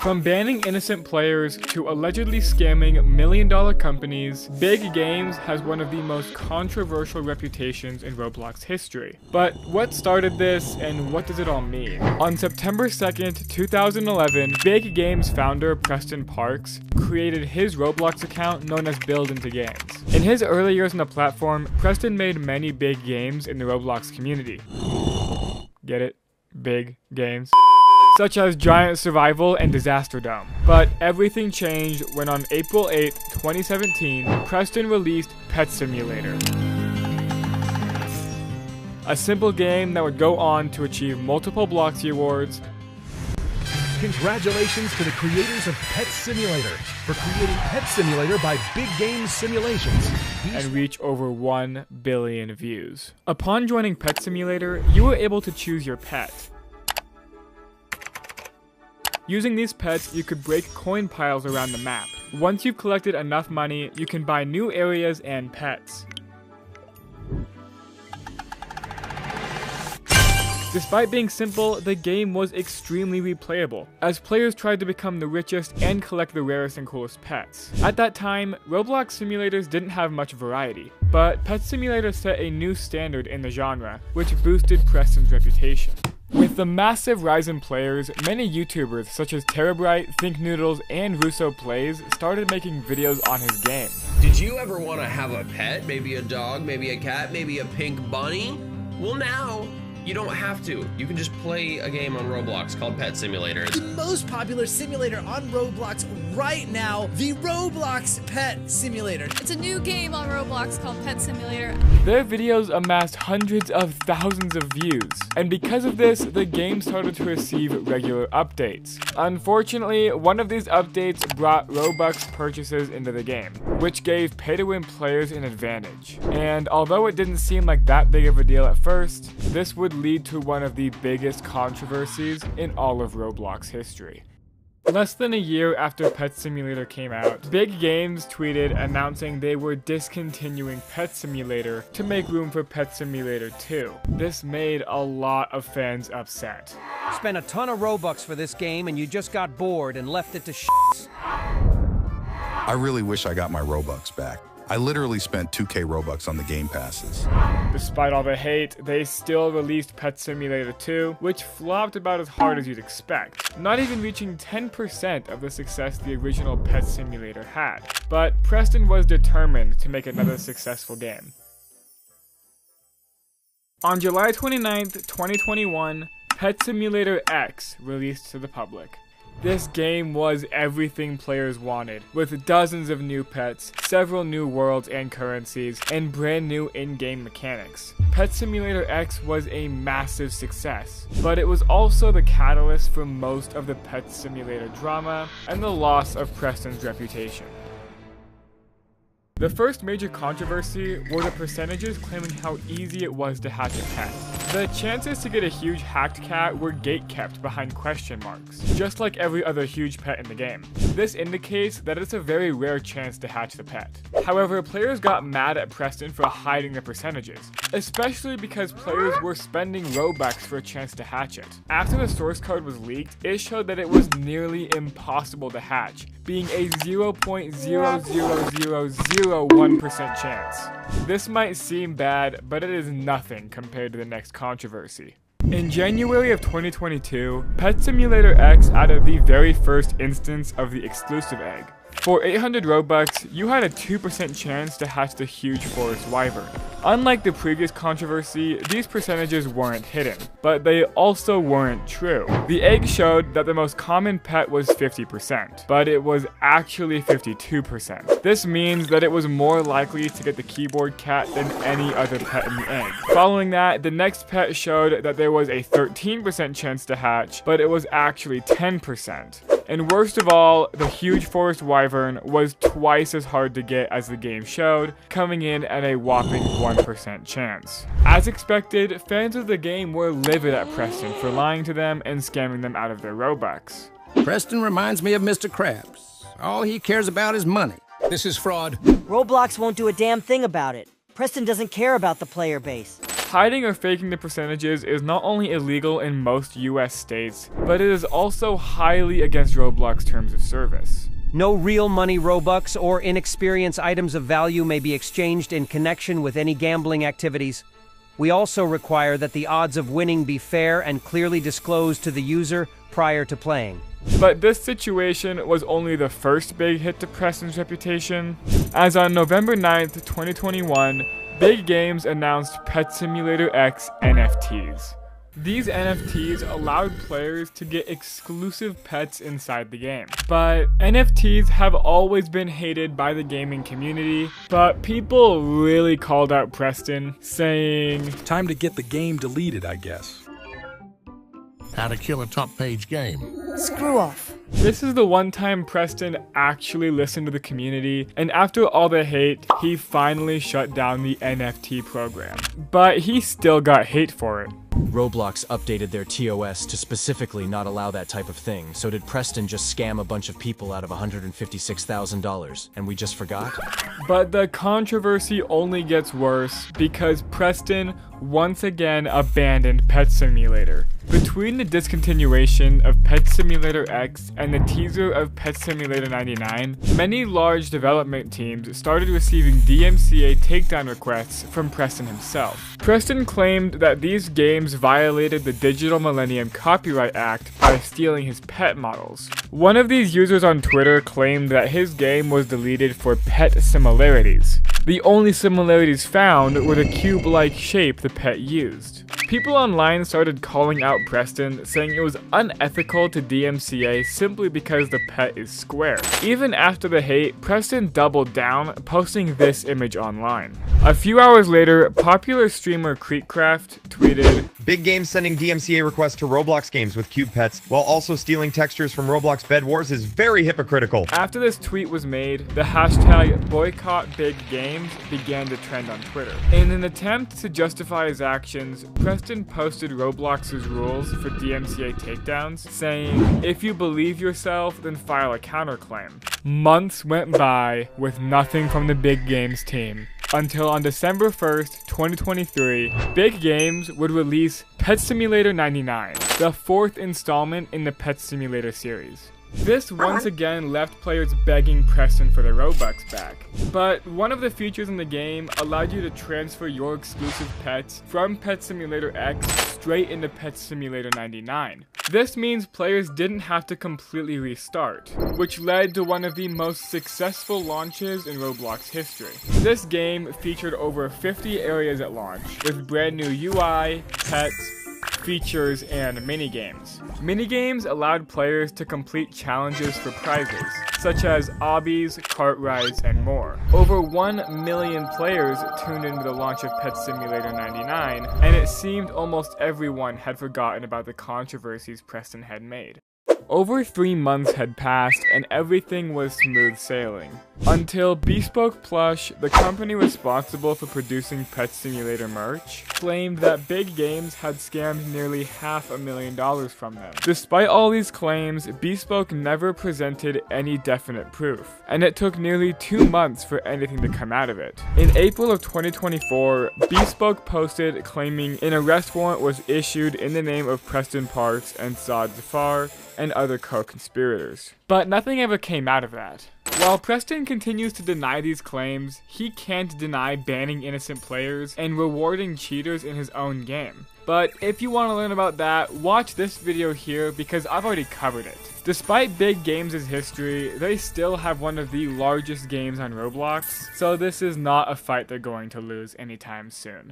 From banning innocent players to allegedly scamming million-dollar companies, Big Games has one of the most controversial reputations in Roblox history. But what started this, and what does it all mean? On September 2nd, 2011, Big Games founder Preston Parks created his Roblox account known as Build Into Games. In his early years on the platform, Preston made many big games in the Roblox community. Get it? Big games. Such as Giant Survival and Disaster Dome. But everything changed when on April 8, 2017, Preston released Pet Simulator. A simple game that would go on to achieve multiple Bloxy Awards. Congratulations to the creators of Pet Simulator for creating Pet Simulator by Big Games Simulations. And reach over 1 billion views. Upon joining Pet Simulator, you were able to choose your pet. Using these pets, you could break coin piles around the map. Once you've collected enough money, you can buy new areas and pets. Despite being simple, the game was extremely replayable, as players tried to become the richest and collect the rarest and coolest pets. At that time, Roblox simulators didn't have much variety, but Pet Simulator set a new standard in the genre, which boosted Preston's reputation. With the massive rise in players, many YouTubers such as Terabright, Think Noodles, and Russo Plays started making videos on his game. Did you ever want to have a pet? Maybe a dog, maybe a cat, maybe a pink bunny? Well, now you don't have to. You can just play a game on Roblox called Pet Simulator. The most popular simulator on Roblox right now, the Roblox Pet Simulator. It's a new game on Roblox called Pet Simulator. Their videos amassed hundreds of thousands of views, and because of this, the game started to receive regular updates. Unfortunately, one of these updates brought Robux purchases into the game, which gave pay-to-win players an advantage. And although it didn't seem like that big of a deal at first, this would lead to one of the biggest controversies in all of Roblox history. Less than a year after Pet Simulator came out, Big Games tweeted announcing they were discontinuing Pet Simulator to make room for Pet Simulator 2. This made a lot of fans upset. Spent a ton of Robux for this game and you just got bored and left it to shits. I really wish I got my Robux back. I literally spent 2K Robux on the game passes. Despite all the hate, they still released Pet Simulator 2, which flopped about as hard as you'd expect, not even reaching 10% of the success the original Pet Simulator had. But Preston was determined to make another successful game. On July 29th, 2021, Pet Simulator X released to the public. This game was everything players wanted, with dozens of new pets, several new worlds and currencies, and brand new in-game mechanics. Pet Simulator X was a massive success, but it was also the catalyst for most of the Pet Simulator drama and the loss of Preston's reputation. The first major controversy were the percentages claiming how easy it was to hatch a pet. The chances to get a huge hacked cat were gate-kept behind question marks, just like every other huge pet in the game. This indicates that it's a very rare chance to hatch the pet. However, players got mad at Preston for hiding the percentages, especially because players were spending Robux for a chance to hatch it. After the source code was leaked, it showed that it was nearly impossible to hatch, being a 0.00001% chance. This might seem bad, but it is nothing compared to the next controversy. In January of 2022, Pet Simulator X added the very first instance of the exclusive egg. For 800 Robux, you had a 2% chance to hatch the huge forest wyvern. Unlike the previous controversy, these percentages weren't hidden, but they also weren't true. The egg showed that the most common pet was 50%, but it was actually 52%. This means that it was more likely to get the keyboard cat than any other pet in the egg. Following that, the next pet showed that there was a 13% chance to hatch, but it was actually 10%. And worst of all, the huge forest wyvern was twice as hard to get as the game showed, coming in at a whopping 1% chance. As expected, fans of the game were livid at Preston for lying to them and scamming them out of their Robux. Preston reminds me of Mr. Krabs. All he cares about is money. This is fraud. Roblox won't do a damn thing about it. Preston doesn't care about the player base. Hiding or faking the percentages is not only illegal in most US states, but it is also highly against Roblox terms of service. No real money Robux or inexperience items of value may be exchanged in connection with any gambling activities. We also require that the odds of winning be fair and clearly disclosed to the user prior to playing. But this situation was only the first big hit to Preston's reputation, as on November 9th, 2021, Big Games announced Pet Simulator X NFTs. These NFTs allowed players to get exclusive pets inside the game. But NFTs have always been hated by the gaming community, but people really called out Preston, saying, Time to get the game deleted, I guess. How to kill a top page game. Screw off. This is the one time Preston actually listened to the community, and after all the hate, he finally shut down the NFT program. But he still got hate for it. Roblox updated their TOS to specifically not allow that type of thing, so did Preston just scam a bunch of people out of $156,000, and we just forgot? But the controversy only gets worse because Preston once again abandoned Pet Simulator. Between the discontinuation of Pet Simulator X and the teaser of Pet Simulator 99, many large development teams started receiving DMCA takedown requests from Preston himself. Preston claimed that these games violated the Digital Millennium Copyright Act by stealing his pet models. One of these users on Twitter claimed that his game was deleted for pet similarities. The only similarities found were the cube-like shape the pet used. People online started calling out Preston, saying it was unethical to DMCA simply because the pet is square. Even after the hate, Preston doubled down, posting this image online. A few hours later, popular streamer Creekcraft tweeted, Big Games sending DMCA requests to Roblox games with cube pets while also stealing textures from Roblox Bed Wars is very hypocritical. After this tweet was made, the hashtag #BoycottBigGames began to trend on Twitter. In an attempt to justify his actions, Preston posted Roblox's rules for DMCA takedowns, saying, if you believe yourself, then file a counterclaim. Months went by with nothing from the Big Games team, until on December 1st, 2023, Big Games would release Pet Simulator 99, the fourth installment in the Pet Simulator series. This once again left players begging Preston for their Robux back. But one of the features in the game allowed you to transfer your exclusive pets from Pet Simulator X straight into Pet Simulator 99. This means players didn't have to completely restart, which led to one of the most successful launches in Roblox history. This game featured over 50 areas at launch, with brand new UI, pets, features, and minigames. Minigames allowed players to complete challenges for prizes, such as obbies, cart rides, and more. Over 1 million players tuned into the launch of Pet Simulator 99, and it seemed almost everyone had forgotten about the controversies Preston had made. Over 3 months had passed and everything was smooth sailing, until Bespoke Plush, the company responsible for producing Pet Simulator merch, claimed that Big Games had scammed nearly $500,000 from them. Despite all these claims, Bespoke never presented any definite proof, and it took nearly 2 months for anything to come out of it. In April of 2024, Bespoke posted claiming an arrest warrant was issued in the name of Preston Parks and Saad Zafar and other co-conspirators. But nothing ever came out of that. While Preston continues to deny these claims, he can't deny banning innocent players and rewarding cheaters in his own game. But if you want to learn about that, watch this video here because I've already covered it. Despite Big Games' history, they still have one of the largest games on Roblox, so this is not a fight they're going to lose anytime soon.